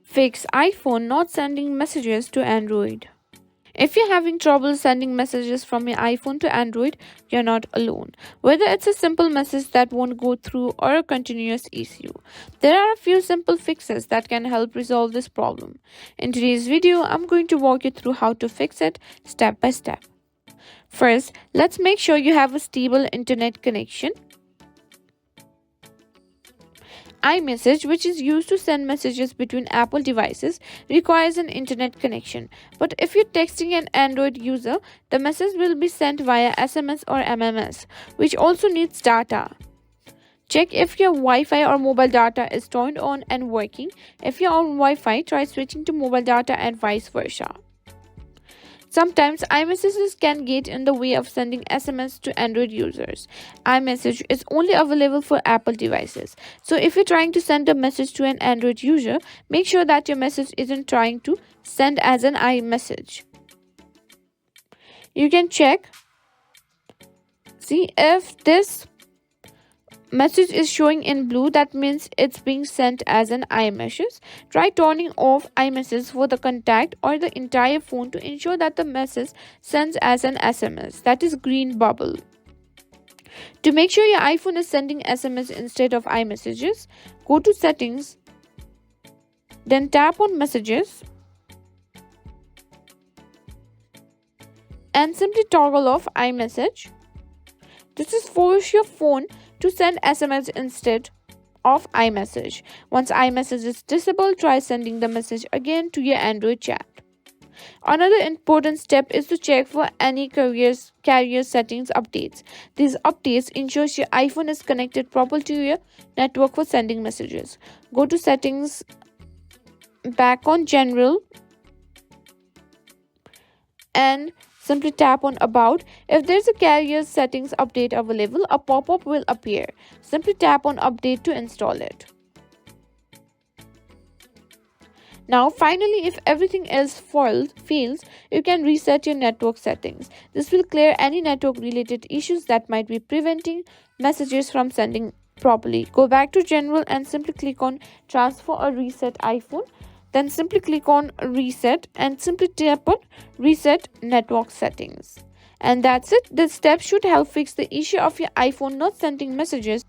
Fix iPhone not sending messages to Android. If you're having trouble sending messages from your iPhone to Android, you're not alone. Whether it's a simple message that won't go through or a continuous issue, there are a few simple fixes that can help resolve this problem. In today's video, I'm going to walk you through how to fix it step by step. First, let's make sure you have a stable internet connection. iMessage, which is used to send messages between Apple devices, requires an internet connection. But if you're texting an Android user, the message will be sent via SMS or MMS, which also needs data. Check if your Wi-Fi or mobile data is turned on and working. If you're on Wi-Fi, try switching to mobile data and vice versa. Sometimes iMessages can get in the way of sending SMS to Android users. iMessage is only available for Apple devices. So if you're trying to send a message to an Android user, make sure that your message isn't trying to send as an iMessage. You can check, see if this message is showing in blue, that means it's being sent as an iMessage. Try turning off iMessage for the contact or the entire phone to ensure that the message sends as an SMS, that is green bubble. To make sure your iPhone is sending SMS instead of iMessages, go to settings, then tap on messages and simply toggle off iMessage. This is force your phone to send SMS instead of iMessage. Once iMessage is disabled, try sending the message again to your Android chat. Another important step is to check for any carrier settings updates. These updates ensure your iPhone is connected properly to your network for sending messages. Go to settings, back on general, and simply tap on About. If there's a carrier settings update available, a pop-up will appear. Simply tap on Update to install it. Now finally, if everything else fails, you can reset your network settings. This will clear any network related issues that might be preventing messages from sending properly. Go back to General and simply click on Transfer or Reset iPhone. Then simply click on Reset and simply tap on Reset Network Settings. And that's it. This step should help fix the issue of your iPhone not sending messages